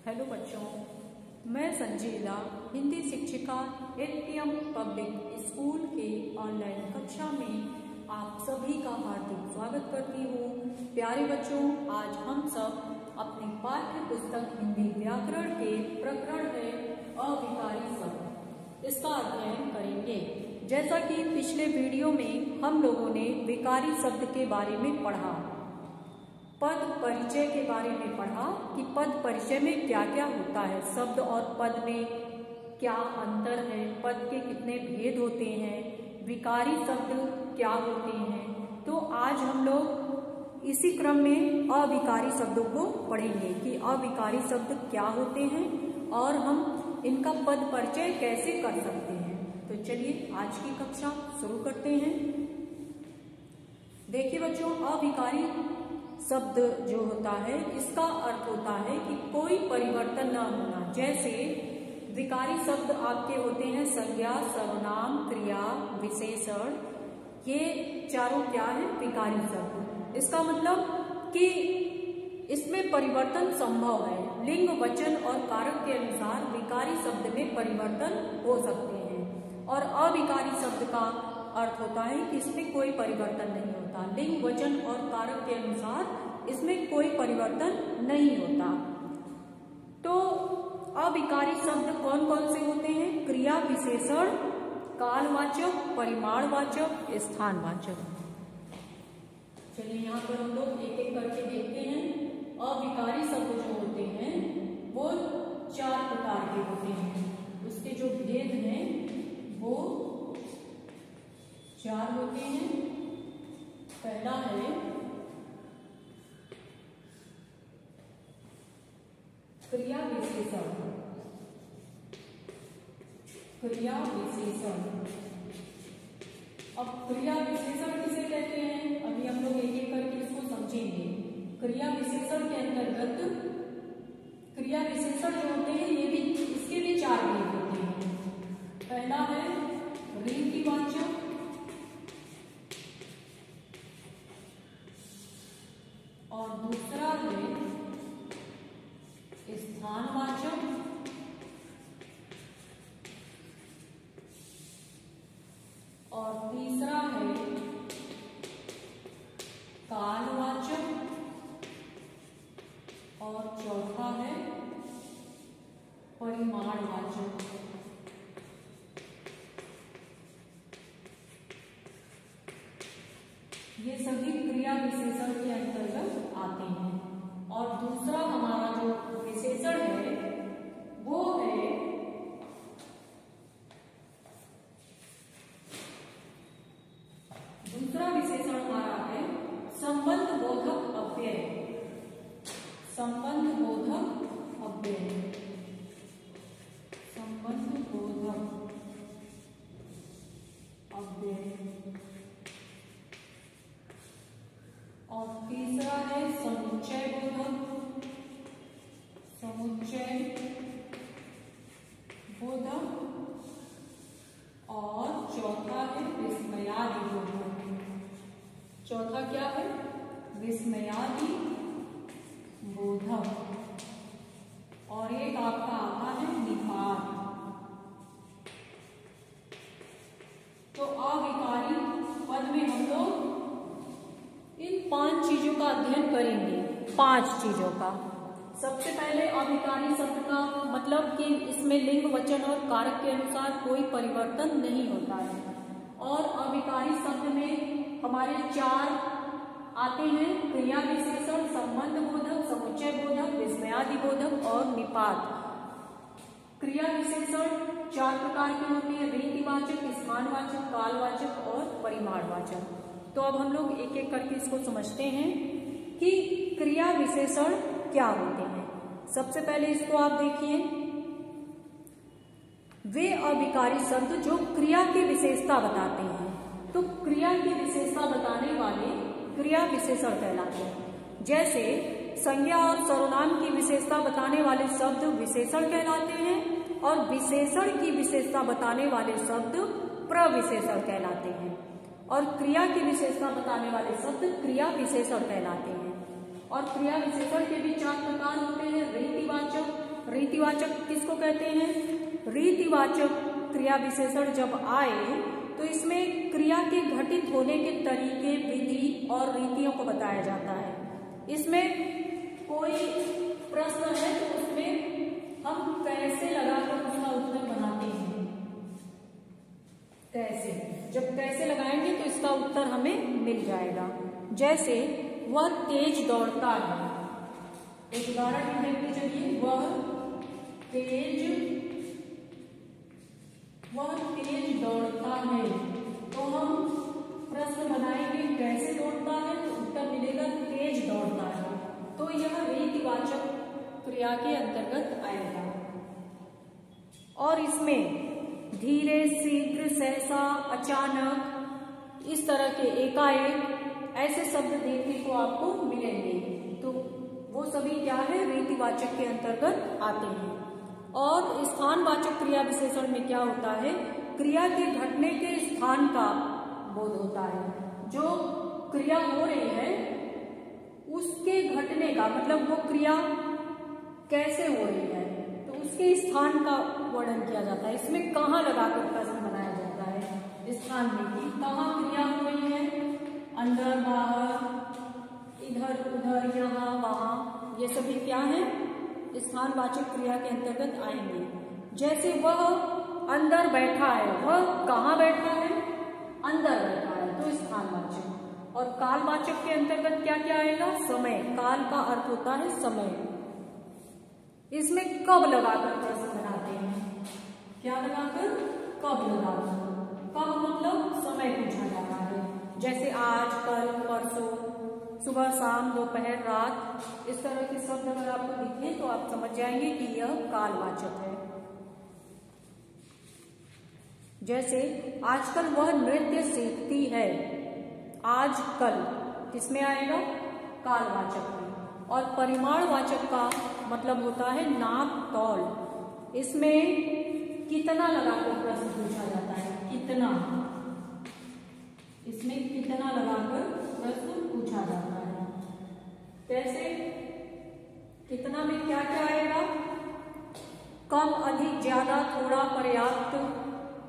Hello बच्चों, मैं संजीला हिंदी शिक्षिका एलपीएम पब्लिक स्कूल के ऑनलाइन कक्षा में आप सभी का हार्दिक स्वागत करती हूँ। प्यारे बच्चों, आज हम सब अपनी पाठ्य पुस्तक हिंदी व्याकरण के प्रकरण है अविकारी शब्द, इसका अध्ययन करेंगे। जैसा कि पिछले वीडियो में हम लोगों ने विकारी शब्द के बारे में पढ़ा, पद परिचय के बारे में पढ़ा कि पद परिचय में क्या क्या होता है, शब्द और पद में क्या अंतर है, पद के कितने भेद होते हैं, विकारी शब्द क्या होते हैं। तो आज हम लोग इसी क्रम में अविकारी शब्दों को पढ़ेंगे कि अविकारी शब्द क्या होते हैं और हम इनका पद परिचय कैसे कर सकते हैं। तो चलिए आज की कक्षा शुरू करते हैं। देखिए बच्चों, अविकारी शब्द जो होता है इसका अर्थ होता है कि कोई परिवर्तन न होना। जैसे विकारी शब्द आपके होते हैं संज्ञा, सर्वनाम, क्रिया, विशेषण, ये चारों क्या है, विकारी शब्द। इसका मतलब कि इसमें परिवर्तन संभव है। लिंग, वचन और कारक के अनुसार विकारी शब्द में परिवर्तन हो सकते हैं और अविकारी शब्द का अर्थ होता है कि इसमें कोई परिवर्तन नहीं होता। लिंग, वचन और कारक के अनुसार इसमें कोई परिवर्तन नहीं होता। तो अविकारी शब्द कौन कौन से होते हैं? क्रिया, विशेषण, कालवाचक, परिमाणवाचक, स्थानवाचक। चलिए यहाँ पर हम लोग एक एक करके देखते हैं। अविकारी शब्द जो होते हैं वो 4 प्रकार के होते हैं। उसके जो भेद हैं वो 4 होते हैं। पहला है क्रिया विशेषण। क्रिया विशेषण, अब क्रिया विशेषण किसे कहते हैं अभी हम लोग एक एक करके इसको समझेंगे। क्रिया विशेषण के अंतर्गत क्रिया विशेषण जो होते हैं ये भी, इसके भी 4 भेद होते हैं। पहला है रीतिवाचक, और दूसरा है स्थानवाचक, और तीसरा है कालवाचक, और चौथा है परिमाणवाचक। ये सभी क्रिया विशेषण के अंतर्गत आते हैं। और दूसरा हमारा जो विशेषण है वो है दूसरा विशेषण हमारा है संबंध बोधक अव्यय। संबंध बोधक अव्यय, संबंध बोधक अव्यय। और तीसरा है समुच्चय बोधक, समुच्चय बोधक, और चौथा है विस्मयादि बोधक। चौथा क्या है? विस्मयादि बोधक। और एक आपका आता है निपात। तो अविकारी पद में हम लोग इन 5 चीजों का अध्ययन करेंगे। 5 चीजों का। सबसे पहले अविकारी शब्द का मतलब कि इसमें लिंग, वचन और कारक के अनुसार कोई परिवर्तन नहीं होता है। और अविकारी शब्द में हमारे 4 आते हैं, क्रिया विशेषण, संबंध बोधक, समुच्चय बोधक, विस्मयादि बोधक और निपात। क्रिया विशेषण 4 प्रकार के होते हैं, रीतिवाचक, स्थानवाचक, कालवाचक और परिमाणवाचक। तो अब हम लोग एक एक करके इसको समझते हैं कि क्रिया विशेषण क्या होते हैं। सबसे पहले इसको आप देखिए, वे अविकारी शब्द जो क्रिया की विशेषता बताते हैं। तो क्रिया की विशेषता बताने वाले क्रिया विशेषण कहलाते हैं। जैसे संज्ञा और सर्वनाम की विशेषता बताने वाले शब्द विशेषण कहलाते हैं और विशेषण की विशेषता बताने वाले शब्द प्रविशेषण कहलाते हैं। और क्रिया की विशेषता बताने वाले शब्द क्रिया विशेषण कहलाते हैं। और क्रिया विशेषण के भी 4 प्रकार होते हैं, रीतिवाचक, रीतिवाचक किसको कहते हैं? रीतिवाचक क्रिया विशेषण जब आए तो इसमें क्रिया के घटित होने के तरीके, विधि और रीतियों को बताया जाता है। इसमें कोई प्रश्न है तो उसमें हम कैसे लगाकर उसका उत्तर बनाते हैं। कैसे, जब कैसे लगाएंगे तो इसका उत्तर हमें मिल जाएगा। जैसे वह तेज दौड़ता है, एक उदाहरण देखते चलिए। वह तेज दौड़ता है, तो हम प्रश्न बनाएंगे कैसे दौड़ता है, तो उत्तर मिलेगा तेज दौड़ता है। तो यह रीतिवाचक क्रिया के अंतर्गत आएगा। और इसमें धीरे, शीघ्र, सहसा, अचानक, इस तरह के एकाएक ऐसे शब्द देखने को आपको मिलेंगे। तो वो सभी क्या है? रीतिवाचक के अंतर्गत आते हैं। और स्थानवाचक क्रिया विशेषण में क्या होता है? क्रिया के घटने के स्थान का बोध होता है। जो क्रिया हो रही है उसके घटने का मतलब वो क्रिया कैसे हो रही है, तो उसके स्थान का वर्णन किया जाता है। इसमें कहाँ लगाकर प्रश्न बनाया जाता है? स्थान में, कि कहाँ क्रिया हो रही है, अंदर, बाहर, इधर उधर, यहाँ वहां, ये सभी क्या है? स्थानवाचक क्रिया के अंतर्गत आएंगे। जैसे वह अंदर बैठा है, वह कहाँ बैठा है? अंदर बैठा है, तो स्थानवाचक। और कालवाचक के अंतर्गत क्या क्या आएगा? समय। काल का अर्थ होता है समय। इसमें कब लगाकर प्रश्न बनाते हैं? क्या लगाकर? कब लगाकर। कब मतलब समय पूछा जाता है। जैसे आज, कल, परसों, सुबह, शाम, दोपहर, रात, इस तरह के शब्द अगर आपको दिखे तो आप समझ जाएंगे कि यह कालवाचक है। जैसे आजकल वह नृत्य सीखती है, आजकल किसमें आएगा? कालवाचक में। और परिमाणवाचक का मतलब होता है नाप तौल। इसमें कितना लगाकर प्रश्न पूछा जाता है? कितना, इसमें कितना लगाकर प्रश्न पूछा जाता है। कैसे? कितना में क्या क्या आएगा? कम, अधिक, ज्यादा, थोड़ा, पर्याप्त,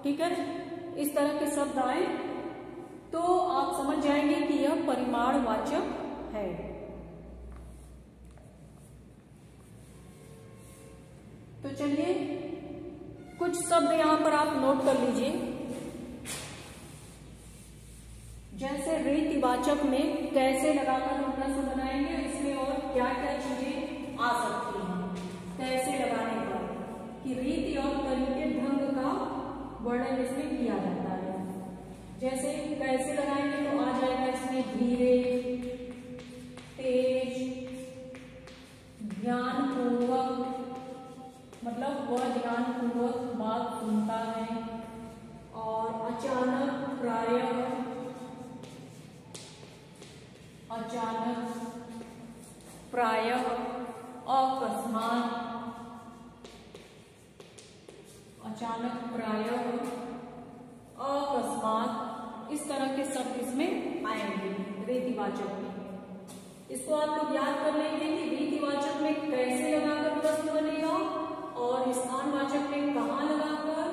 ठीक है, इस तरह के शब्द आए तो आप समझ जाएंगे कि यह परिमाणवाचक है। तो चलिए कुछ शब्द यहां पर आप नोट कर लीजिए। जैसे रीतिवाचक में कैसे लगाकर हम प्रश्न बनाएंगे, इसमें और क्या क्या चीजें आ सकती हैं कैसे लगाने पर, कि रीति और तरीके, ढंग का वर्णन इसमें किया जाता है। जैसे कैसे लगाएंगे तो आ जाएगा इसमें धीरे, तेज, ध्यानपूर्वक, मतलब वह ध्यानपूर्वक बात सुनता है। और अचानक, प्रायः, अचानक, प्रायः, अकस्मात, अचानक, प्रायः, अकस्मात, इस तरह के शब्द इसमें आएंगे रीतिवाचक में। इसको आप लोग याद कर लेंगे कि रीतिवाचक में कैसे लगाकर प्रश्न बनेगा, और स्थानवाचक में कहाँ लगाकर,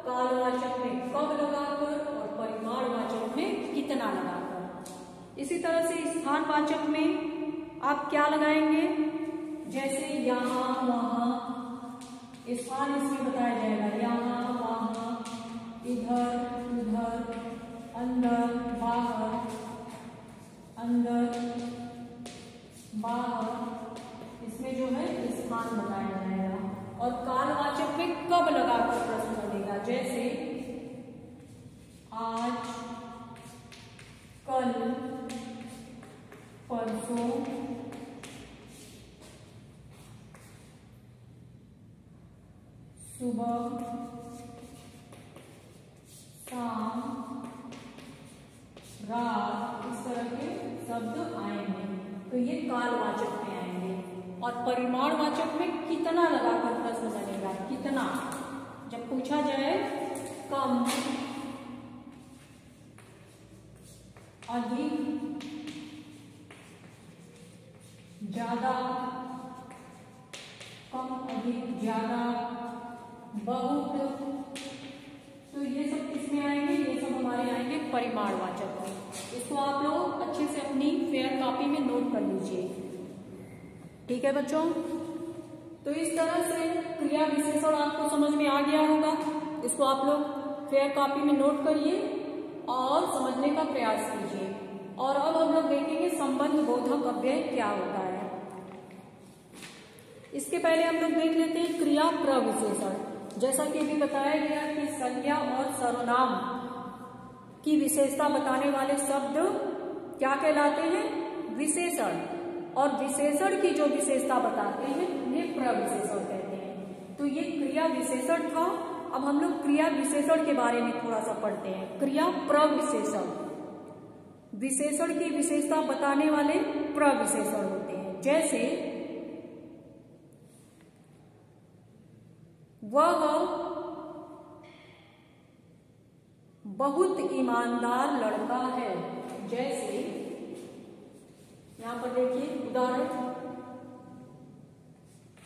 कालवाचक में कब लगाकर, और परिमाणवाचक में कितना लगाकर। इसी तरह से स्थानवाचक में आप क्या लगाएंगे? जैसे यहाँ, वहां, स्थान इसमें बताया जाएगा, यहाँ, वहां, इधर, उधर, अंदर, बाहर, अंदर, बाहर, इसमें जो है स्थान बताया जाएगा। और कालवाचक में कब लगाकर प्रश्न बनेगा, जैसे आज, कल, परसों, सुबह, शाम, रात, इस तरह के शब्द आएंगे तो ये कालवाचक में आएंगे। और परिमाणवाचक में कितना लगाकर प्रश्न बनेगा, कितना, जब पूछा जाए कम, अधिक, ज्यादा, कम, अधिक, अधिक, ज्यादा, बहुत, तो ये सब किसमें आएंगे? ये सब हमारे आएंगे परिमाणवाचक में। इसको आप लोग अच्छे से अपनी फेयर कॉपी में नोट कर लीजिए, ठीक है बच्चों। तो इस तरह से क्रिया विशेषण आपको समझ में आ गया होगा। इसको आप लोग फेयर कॉपी में नोट करिए और समझने का प्रयास कीजिए। और अब हम लोग देखेंगे संबंध बोधक अव्यय क्या होता है। इसके पहले हम लोग देख लेते हैं क्रिया प्रविशेषण। जैसा कि अभी बताया गया कि संज्ञा और सर्वनाम की विशेषता बताने वाले शब्द क्या कहलाते हैं? विशेषण। और विशेषण की जो विशेषता बताते हैं उन्हें प्रविशेषण कहते हैं। तो ये क्रिया विशेषण था। अब हम लोग क्रिया विशेषण के बारे में थोड़ा सा पढ़ते हैं। क्रिया प्रविशेषण, विशेषण की विशेषता बताने वाले प्रविशेषण होते हैं। जैसे वह बहुत ईमानदार लड़का है। जैसे यहां पर देखिए उदाहरण,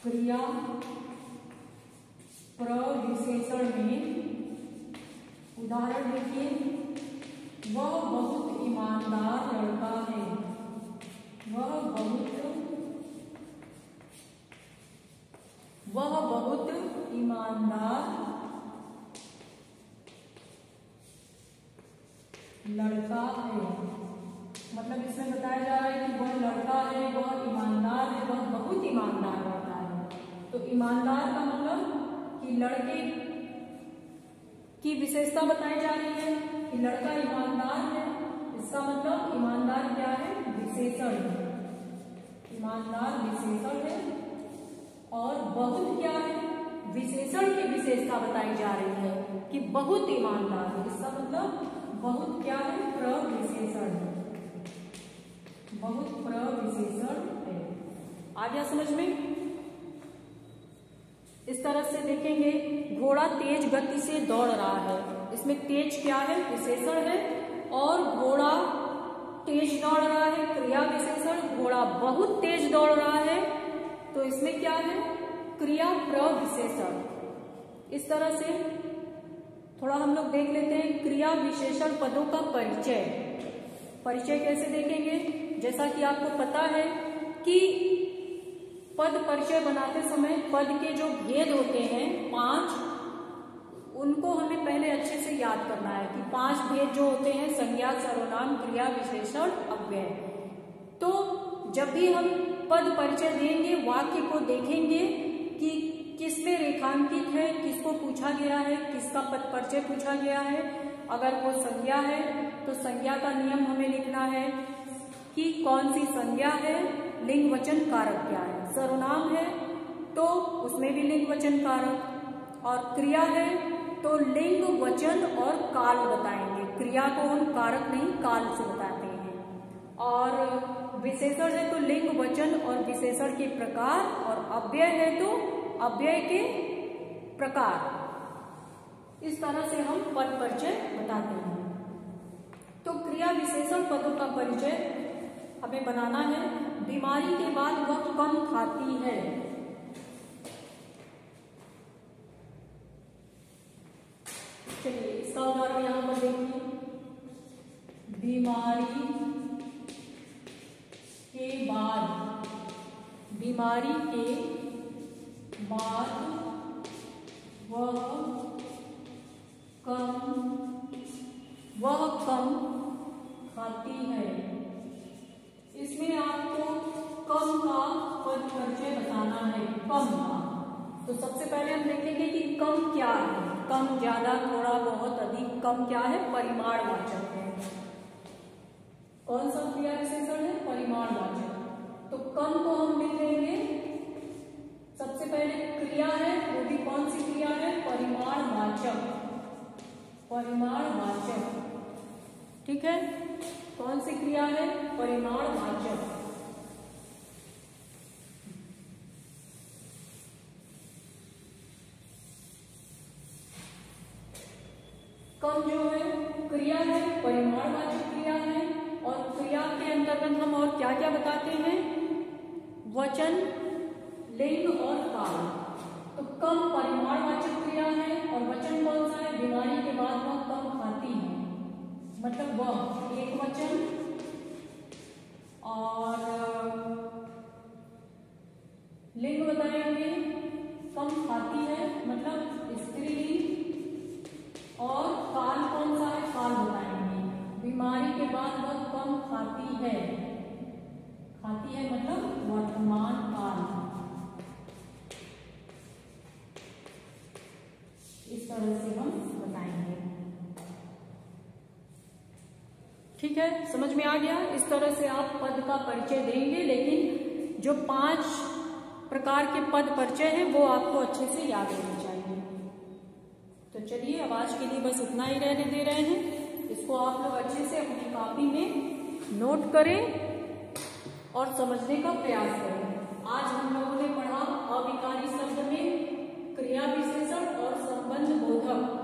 क्रिया प्रविशेषण में उदाहरण देखिए, वह बहुत ईमानदार लड़का है। वह बहुत ईमानदार लड़का है। मतलब इसमें बताया जा रहा है कि वह लड़का है, वह ईमानदार है, वह बहुत ईमानदार लड़का है। तो ईमानदार का मतलब कि लड़के की विशेषता बताई जा रही है कि लड़का ईमानदार है। इसका मतलब ईमानदार क्या है? विशेषण है। ईमानदार विशेषण है। और बहुत क्या है? विशेषण की विशेषता बताई जा रही है कि बहुत ईमानदार है। इसका मतलब बहुत क्या है? प्रविशेषण है। बहुत प्रविशेषण है। आ गया समझ में? इस तरह से देखेंगे, घोड़ा तेज गति से दौड़ रहा है। इसमें तेज क्या है? विशेषण है। और घोड़ा तेज दौड़ रहा है, क्रिया विशेषण। घोड़ा बहुत तेज दौड़ रहा है, तो इसमें क्या है? क्रिया प्रविशेषण। इस तरह से थोड़ा हम लोग देख लेते हैं क्रिया विशेषण पदों का परिचय। परिचय कैसे देखेंगे? जैसा कि आपको पता है कि पद परिचय बनाते समय पद के जो भेद होते हैं 5, उनको हमें पहले अच्छे से याद करना है कि 5 भेद जो होते हैं संज्ञा, सर्वनाम, क्रिया, विशेषण, अव्यय। तो जब भी हम पद परिचय देंगे, वाक्य को देखेंगे कि किसमें रेखांकित है, किसको पूछा गया है, किसका पद परिचय पूछा गया है। अगर वो संज्ञा है तो संज्ञा का नियम हमें लिखना है कि कौन सी संज्ञा है, लिंग वचन कारक क्या है। सर्वनाम है तो उसमें भी लिंग वचन कारक। और क्रिया है तो लिंग वचन और काल बताएंगे। क्रिया को हम कारक नहीं काल से बताते हैं। और विशेषण है तो लिंग वचन और विशेषण के प्रकार। और अव्यय है तो अव्यय के प्रकार। इस तरह से हम पद परिचय बताते हैं। तो क्रिया विशेषण पदों का परिचय हमें बनाना है। बीमारी के बाद वह कम खाती है। चलिए इसका उदाहरण यहां पर देखिए, बीमारी के बाद, बीमारी के बाद वह कम खाती है। इसमें आपको कम का पद परिचय बताना है। कम का तो सबसे पहले हम देखेंगे कि कम क्या है। कम, ज्यादा, थोड़ा, बहुत, अधिक। कम क्या है? परिमाणवाचक है। कौन सा क्रिया विशेषण है? परिमाणवाचक। तो कम को हम लिख लेंगे सबसे पहले क्रिया है, वो भी कौन सी क्रिया है? परिमाणवाचक। परिमाणवाचक, ठीक है। कौन सी क्रिया है? परिमाणवाचक। कम जो है क्रिया है, परिमाणवाचक क्रिया है। और क्रिया के अंतर्गत हम और क्या क्या बताते हैं? वचन, लिंग और काल। मतलब वह एक वचन, और लिंग बताएंगे कम खाती है मतलब स्त्रीलिंग, और काल कौन सा है, काल बताएंगे। बीमारी के बाद वह कम खाती है, खाती है मतलब वर्तमान काल। इस तरह से हम बताएंगे। ठीक है, समझ में आ गया। इस तरह से आप पद का परिचय देंगे, लेकिन जो 5 प्रकार के पद परिचय हैं वो आपको अच्छे से याद होने चाहिए। तो चलिए, अब आज के लिए बस इतना ही रहने दे रहे हैं। इसको आप लोग अच्छे से अपनी कॉपी में नोट करें और समझने का प्रयास करें। आज हम लोगों ने पढ़ा अविकारी शब्द में क्रिया विशेषण और संबंध बोधक,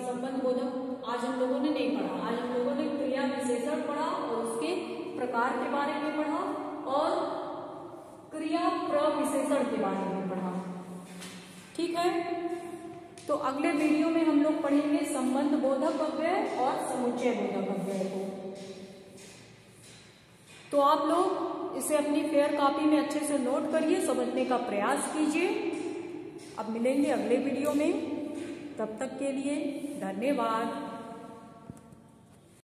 संबंध बोधक आज हम लोगों ने नहीं पढ़ा। आज हम लोगों ने क्रिया विशेषण पढ़ा और उसके प्रकार के बारे में पढ़ा और क्रिया प्रविशेषण के बारे में पढ़ा। ठीक है, तो अगले वीडियो में हम लोग पढ़ेंगे संबंध बोधक अव्यय और समुच्चय बोधक अव्यय को। तो आप लोग इसे अपनी फेयर कॉपी में अच्छे से नोट करिए, समझने का प्रयास कीजिए। अब मिलेंगे अगले वीडियो में, तब तक के लिए धन्यवाद।